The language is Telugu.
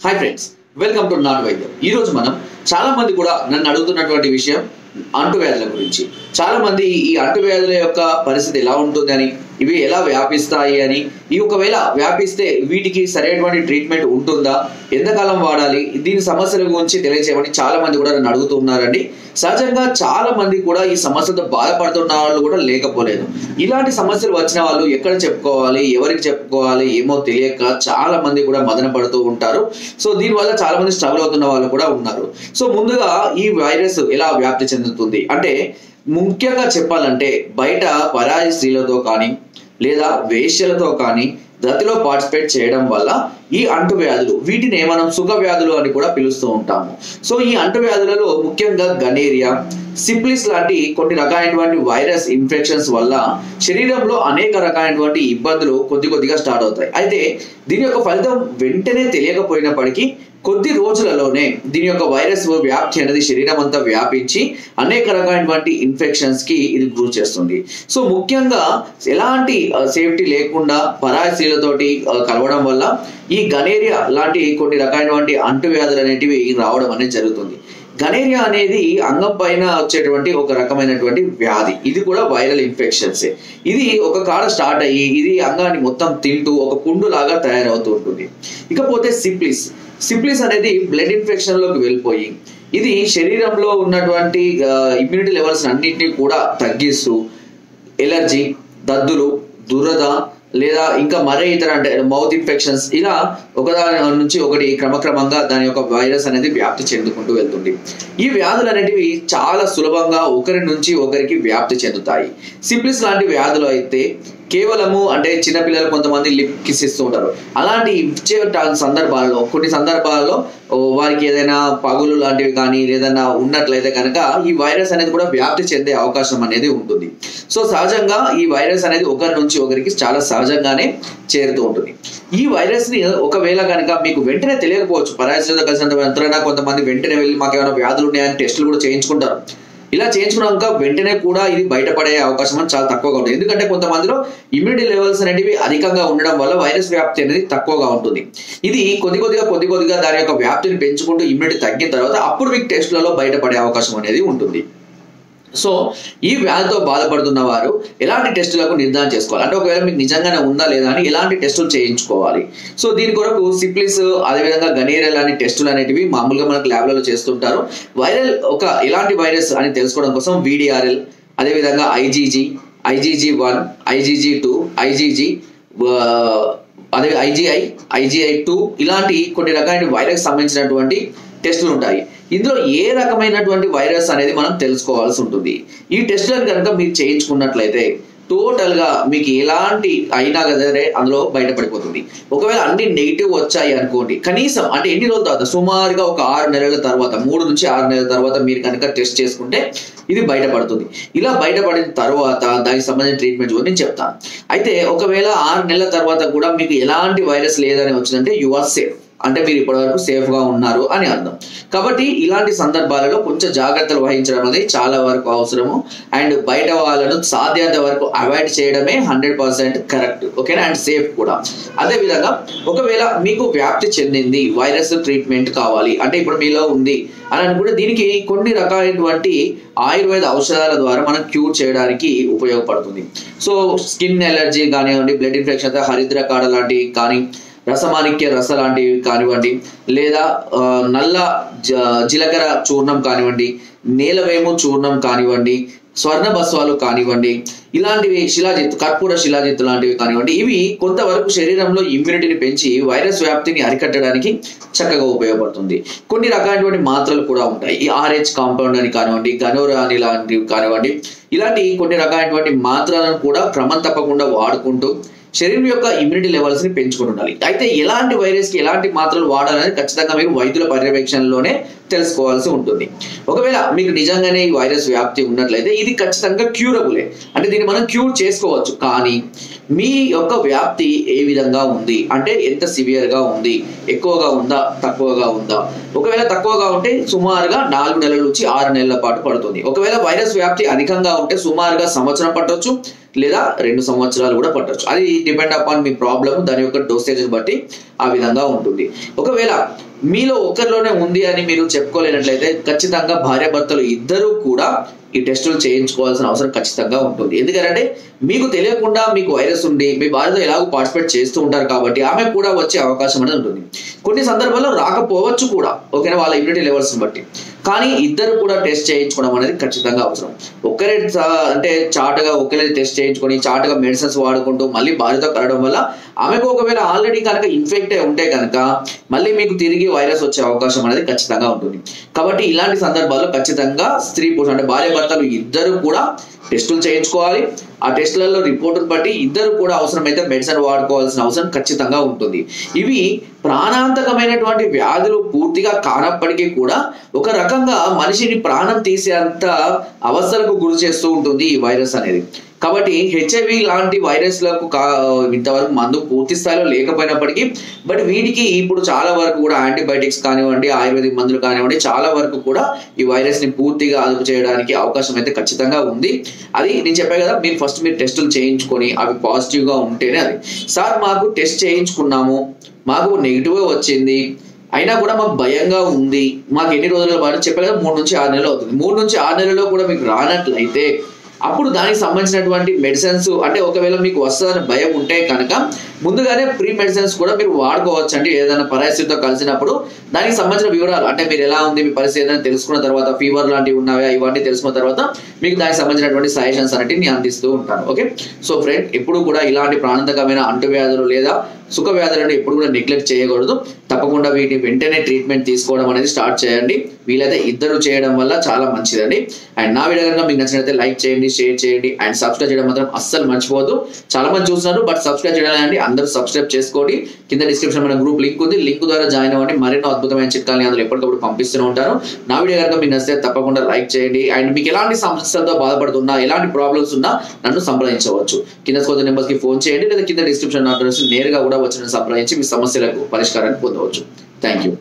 Hi friends, welcome to non వైద్యం. ఈరోజు మనం చాలా మంది కూడా నన్ను అడుగుతున్నటువంటి విషయం అంటువ్యాధుల గురించి. చాలా మంది ఈ అంటువ్యాధుల యొక్క పరిస్థితి ఎలా ఉంటుంది అని, ఇవి ఎలా వ్యాపిస్తాయి అని, ఈ ఒకవేళ వ్యాపిస్తే వీటికి సరైనటువంటి ట్రీట్మెంట్ ఉంటుందా, ఎంతకాలం వాడాలి, దీని సమస్యల గురించి తెలియజేయమని చాలా మంది కూడా నన్ను అడుగుతున్నారండి. సహజంగా చాలా మంది కూడా ఈ సమస్యతో బాధపడుతున్న వాళ్ళు కూడా లేకపోలేదు. ఇలాంటి సమస్యలు వచ్చిన వాళ్ళు ఎక్కడ చెప్పుకోవాలి, ఎవరికి చెప్పుకోవాలి ఏమో తెలియక చాలా మంది కూడా మదన పడుతూ ఉంటారు. సో దీనివల్ల చాలా మంది స్ట్రగుల్ అవుతున్న వాళ్ళు కూడా ఉన్నారు. సో ముందుగా ఈ వైరస్ ఎలా వ్యాప్తి చెందుతుంది అంటే, ముఖ్యంగా చెప్పాలంటే బయట పరాయి స్త్రీలతో కానీ లేదా వేశ్యలతో కానీ దతిలో పార్టిసిపేట్ చేయడం వల్ల ఈ అంటువ్యాధులు, వీటిని మనం సుఖ వ్యాధులు అని కూడా పిలుస్తూ ఉంటాము. సో ఈ అంటువ్యాధులలో ముఖ్యంగా గనేరియా, సిప్లిస్ లాంటి కొన్ని రకాలైనటువంటి వైరస్ ఇన్ఫెక్షన్స్ వల్ల శరీరంలో అనేక రకాలైనటువంటి ఇబ్బందులు కొద్దిగా స్టార్ట్ అవుతాయి. అయితే దీని యొక్క ఫలితం వెంటనే తెలియకపోయినప్పటికీ కొద్ది రోజులలోనే దీని యొక్క వైరస్ వ్యాప్తి అనేది శరీరం అంతా వ్యాపించి అనేక రకాలైనటువంటి ఇన్ఫెక్షన్స్ కి ఇది గురి చేస్తుంది. సో ముఖ్యంగా ఎలాంటి సేఫ్టీ లేకుండా పరాయి స్త్రీలతోటి కలవడం వల్ల ఈ గనేరియా లాంటి కొన్ని రకాలైనటువంటి అంటువ్యాధులు అనేటివి రావడం అనేది జరుగుతుంది. గనేరియా అనేది అంగం పైన వచ్చేటువంటి ఒక రకమైనటువంటి వ్యాధి. ఇది కూడా వైరల్ ఇన్ఫెక్షన్స్. ఇది ఒక కాడ స్టార్ట్ అయ్యి ఇది అంగాన్ని మొత్తం తింటూ ఒక పుండు లాగా తయారవుతూ ఉంటుంది. ఇకపోతే సిప్లిస్ అనేది బ్లడ్ ఇన్ఫెక్షన్ లోకి వెళ్ళిపోయి ఇది శరీరంలో ఉన్నటువంటి ఇమ్యూనిటీ లెవెల్స్ అన్నింటినీ కూడా తగ్గిస్తూ ఎలర్జీ, దద్దులు, దురద లేదా ఇంకా మరే ఇతర అంటే మౌత్ ఇన్ఫెక్షన్స్, ఇలా ఒకదాని నుంచి ఒకటి క్రమక్రమంగా దాని యొక్క వైరస్ అనేది వ్యాప్తి చెందుకుంటూ వెళ్తుంది. ఈ వ్యాధులు అనేటివి చాలా సులభంగా ఒకరి నుంచి ఒకరికి వ్యాప్తి చెందుతాయి. సిప్లిస్ లాంటి వ్యాధులు అయితే కేవలము అంటే చిన్నపిల్లలు కొంతమంది లిప్ కిస్ ఇస్తూ ఉంటారు. అలాంటి ఇచ్చే సందర్భాల్లో కొన్ని సందర్భాల్లో వారికి ఏదైనా పగులు లాంటివి కానీ ఏదైనా ఉన్నట్లయితే కనుక ఈ వైరస్ అనేది కూడా వ్యాప్తి చెందే అవకాశం అనేది ఉంటుంది. సో సహజంగా ఈ వైరస్ అనేది ఒకరి నుంచి ఒకరికి చాలా సహజంగానే చేరుతూ ఉంటుంది. ఈ వైరస్ ని ఒకవేళ కనుక మీకు వెంటనే తెలియకపోవచ్చు, పరాయితో కలిసినంత కొంతమంది వెంటనే వెళ్ళి మాకు ఏమైనా వ్యాధులు ఉన్నాయని టెస్టులు కూడా చేయించుకుంటారు. ఇలా చేయించుకున్నాక వెంటనే కూడా ఇది బయటపడే అవకాశం చాలా తక్కువగా ఉంటుంది. ఎందుకంటే కొంతమందిలో ఇమ్యూనిటీ లెవెల్స్ అనేటివి అధికంగా ఉండడం వల్ల వైరస్ వ్యాప్తి అనేది తక్కువగా ఉంటుంది. ఇది కొద్దిగా దాని యొక్క వ్యాప్తిని పెంచుకుంటూ ఇమ్యూనిటీ తగ్గిన తర్వాత అప్పుడు మీకు టెస్టులలో బయటపడే అవకాశం అనేది ఉంటుంది. సో ఈ వ్యాధితో బాధపడుతున్న వారు ఎలాంటి టెస్టులకు నిర్ధారణ చేసుకోవాలి అంటే, ఒకవేళ మీకు నిజంగానే ఉందా లేదా అని ఎలాంటి టెస్టులు చేయించుకోవాలి. సో దీని కొరకు సిప్లిస్ అదేవిధంగా గనేరియా లాంటి టెస్టులు అనేటివి మామూలుగా మనకు ల్యాబ్లలో చేస్తుంటారు. వైరల్ ఎలాంటి వైరస్ అని తెలుసుకోవడం కోసం VDRL, అదేవిధంగా IgG1, IgG2, అదే IgI2 ఇలాంటి కొన్ని రకాల వైరస్ సంబంధించినటువంటి టెస్టులు ఉంటాయి. ఇందులో ఏ రకమైనటువంటి వైరస్ అనేది మనం తెలుసుకోవాల్సి ఉంటుంది. ఈ టెస్టులను కనుక మీరు చేయించుకున్నట్లయితే టోటల్ గా మీకు ఎలాంటి అయినా సరే అందులో బయటపడిపోతుంది. ఒకవేళ అన్ని నెగిటివ్ వచ్చాయి అనుకోండి, కనీసం అంటే ఎన్ని రోజుల తర్వాత, సుమారుగా ఒక 6 నెలల తర్వాత, 3 నుంచి 6 నెలల తర్వాత మీరు కనుక టెస్ట్ చేసుకుంటే ఇది బయటపడుతుంది. ఇలా బయటపడిన తర్వాత దానికి సంబంధించిన ట్రీట్మెంట్ కూడా నేను చెప్తాను. అయితే ఒకవేళ 6 నెలల తర్వాత కూడా మీకు ఎలాంటి వైరస్ లేదని వచ్చిందంటే యు ఆర్ సేఫ్, అంటే మీరు ఇప్పటివరకు సేఫ్ గా ఉన్నారు అని అర్థం. కాబట్టి ఇలాంటి సందర్భాలలో కొంచెం జాగ్రత్తలు వహించడం అనేది చాలా వరకు అవసరము. అండ్ బయట వాళ్ళను సాధ్యత వరకు అవాయిడ్ చేయడమే 100% కరెక్ట్, ఓకేనా, అండ్ సేఫ్ కూడా. అదేవిధంగా ఒకవేళ మీకు వ్యాప్తి చెందింది, వైరస్ ట్రీట్మెంట్ కావాలి అంటే ఇప్పుడు మీలో ఉంది అని అనుకుంటే దీనికి కొన్ని రకాలైనటువంటి ఆయుర్వేద ఔషధాల ద్వారా మనం క్యూర్ చేయడానికి ఉపయోగపడుతుంది. సో స్కిన్ ఎలర్జీ కానివ్వండి, బ్లడ్ ఇన్ఫెక్షన్, హరిద్ర కాడ లాంటివి కానీ, రసమాణిక్య రస లాంటివి కానివ్వండి, లేదా నల్ల జీలకర్ర చూర్ణం కానివ్వండి, నీలవేము చూర్ణం కానివ్వండి, స్వర్ణ భస్వాలు కానివ్వండి, ఇలాంటివి కర్పూర శిలాజిత్ లాంటివి కానివ్వండి, ఇవి కొంతవరకు శరీరంలో ఇమ్యూనిటీని పెంచి వైరస్ వ్యాప్తిని అరికట్టడానికి చక్కగా ఉపయోగపడుతుంది. కొన్ని రకాలైనటువంటి మాత్రలు కూడా ఉంటాయి. ఈ RH కాంపౌండ్ అని కానివ్వండి, గనోరా అని లాంటివి కానివ్వండి, ఇలాంటి కొన్ని రకాలైనటువంటి మాత్రలను కూడా క్రమం తప్పకుండా వాడుకుంటూ శరీరం యొక్క ఇమ్యూనిటీ లెవెల్స్ ని పెంచుకుంటుండాలి. అయితే ఎలాంటి వైరస్ కి ఎలాంటి మాత్రలు వాడాలని ఖచ్చితంగా మీరు వైద్యుల పర్యవేక్షణలోనే తెలుసుకోవాల్సి ఉంటుంది. ఒకవేళ మీకు నిజంగానే ఈ వైరస్ వ్యాప్తి ఉన్నట్లయితే ఇది ఖచ్చితంగా క్యూరబులే, అంటే దీన్ని మనం క్యూర్ చేసుకోవచ్చు. కానీ మీ యొక్క వ్యాప్తి ఏ విధంగా ఉంది అంటే, ఎంత సివియర్ గా ఉంది, ఎక్కువగా ఉందా, తక్కువగా ఉందా. ఒకవేళ తక్కువగా ఉంటే సుమారుగా 4 నెలల నుంచి 6 నెలల పాటు పడుతుంది. ఒకవేళ వైరస్ వ్యాప్తి అధికంగా ఉంటే సుమారుగా సంవత్సరం పట్టొచ్చు, లేదా 2 సంవత్సరాలు కూడా పట్టొచ్చు. అది డిపెండ్ అపాన్ మీ ప్రాబ్లమ్, దాని యొక్క డోసేజ్ బట్టి ఆ విధంగా ఉంటుంది. ఒకవేళ మీలో ఒక్కరిలోనే ఉంది అని మీరు చెప్పుకోలేనట్లయితే ఖచ్చితంగా భార్యాభర్తలు ఇద్దరు కూడా ఈ టెస్టులు చేయించుకోవాల్సిన అవసరం ఖచ్చితంగా ఉంటుంది. ఎందుకంటే మీకు తెలియకుండా మీకు వైరస్ ఉండి మీ భార్యతో ఎలాగో పార్టిసిపేట్ చేస్తూ ఉంటారు కాబట్టి ఆమె కూడా వచ్చే అవకాశం అనేది ఉంటుంది. కొన్ని సందర్భాల్లో రాకపోవచ్చు కూడా, ఓకేనా, వాళ్ళ ఇమ్యూనిటీ లెవెల్స్ బట్టి. కానీ ఇద్దరు కూడా టెస్ట్ చేయించుకోవడం అనేది ఖచ్చితంగా అవసరం. ఒక్కరే అంటే చాటుగా ఒక్కరే టెస్ట్ చేయించుకొని చాటుగా మెడిసిన్స్ వాడుకుంటూ మళ్ళీ భార్యతో కలవడం వల్ల ఆమెకు ఒకవేళ ఆల్రెడీ కనుక ఇన్ఫెక్ట్ అయి ఉంటే కనుక మళ్ళీ మీకు తిరిగి వైరస్ వచ్చే అవకాశం అనేది ఖచ్చితంగా ఉంటుంది. కాబట్టి ఇలాంటి సందర్భాల్లో ఖచ్చితంగా స్త్రీ పురుషుడు అంటే భార్య భర్తలు ఇద్దరు కూడా టెస్టులు చేయించుకోవాలి. ఆ టెస్టులలో రిపోర్టును బట్టి ఇద్దరు కూడా అవసరమైతే మెడిసిన్ వాడుకోవాల్సిన అవసరం ఖచ్చితంగా ఉంటుంది. ఇవి ప్రాణాంతకమైనటువంటి వ్యాధులు పూర్తిగా కానప్పటికీ కూడా ఒక రకంగా మనిషిని ప్రాణం తీసేంత అవస్థలకు గురి చేస్తూ ఉంటుంది ఈ వైరస్ అనేది. కాబట్టి హెచ్ఐవి లాంటి వైరస్లకు ఇంతవరకు మందు పూర్తి స్థాయిలో లేకపోయినప్పటికీ బట్ వీటికి ఇప్పుడు చాలా వరకు కూడా యాంటీబయాటిక్స్ కానివ్వండి, ఆయుర్వేదిక్ మందులు కానివ్వండి, చాలా వరకు కూడా ఈ వైరస్ ని పూర్తిగా అదుపు చేయడానికి అవకాశం అయితే ఖచ్చితంగా ఉంది. అది నేను చెప్పాను కదా, మీరు టెస్టులు చేయించుకొని అవి పాజిటివ్ గా ఉంటేనే అది. సార్ మాకు టెస్ట్ చేయించుకున్నాము, మాకు నెగిటివ్ వచ్చింది, అయినా కూడా మాకు భయంగా ఉంది, మాకు ఎన్ని రోజుల పాటు చెప్పారు కదా 3 నుంచి 6 నెలలు అవుతుంది. 3 నుంచి 6 నెలల్లో కూడా మీకు రానట్లయితే అప్పుడు దానికి సంబంధించినటువంటి మెడిసిన్స్ అంటే ఒకవేళ మీకు వస్తుందని భయం ఉంటే కనుక ముందుగానే ప్రీ మెడిసిన్స్ కూడా మీరు వాడుకోవచ్చు అండి. ఏదైనా పరిస్థితితో కలిసినప్పుడు దానికి సంబంధించిన వివరాలు అంటే మీరు ఎలా ఉంది మీ పరిస్థితి ఏదైనా తెలుసుకున్న తర్వాత, ఫీవర్ లాంటివి ఉన్నాయా ఇవన్నీ తెలుసుకున్న తర్వాత మీకు దానికి సంబంధించినటువంటి సజెషన్స్ అనేవి నేను అందిస్తూ ఉంటాను. ఓకే, సో ఫ్రెండ్, ఎప్పుడు కూడా ఇలాంటి ప్రాణాంతకమైన అంటువ్యాధులు లేదా సుఖ వ్యాధులను ఎప్పుడు కూడా నెగ్లెక్ట్ చేయకూడదు. తప్పకుండా వీటిని వెంటనే ట్రీట్మెంట్ తీసుకోవడం అనేది స్టార్ట్ చేయండి. వీలైతే ఇద్దరు చేయడం వల్ల చాలా మంచిదండి. అండ్ నా వీడియో కనుక మీకు నచ్చినట్లయితే లైక్ చేయండి, షేర్ చేయండి అండ్ సబ్స్క్రైబ్ చేయడం మాత్రం అస్సలు మర్చిపోవద్దు. చాలా మంది చూస్తున్నారు బట్ సబ్స్క్రైబ్ చేయాలండి. అందరూ సబ్స్క్రైబ్ చేసుకోండి. కింద డిస్క్రిప్షన్ మన గ్రూప్ లింక్ ఉంది, లింక్ ద్వారా జాయిన్ అవ్వండి. మరెన్నో అద్భుతమైన చిట్కాలని అందులో ఎప్పటికప్పుడు పంపిస్తూనే ఉంటాను. నా వీడియో కనుక మీకు నచ్చితే తప్పకుండా లైక్ చేయండి. అండ్ మీకు ఎలాంటి సమస్యలతో బాధపడుతున్నా, ఎలాంటి ప్రాబ్లమ్స్ ఉన్నా నన్ను సంప్రదించవచ్చు. కింద కొంత నెంబర్స్ కి ఫోన్ చేయండి లేదా కింద డిస్క్రిప్షన్ అడ్రస్ నేరుగా కూడా వచ్చి సంప్రదించి మీ సమస్యలకు పరిష్కారాన్ని పొందవచ్చు. Thank you.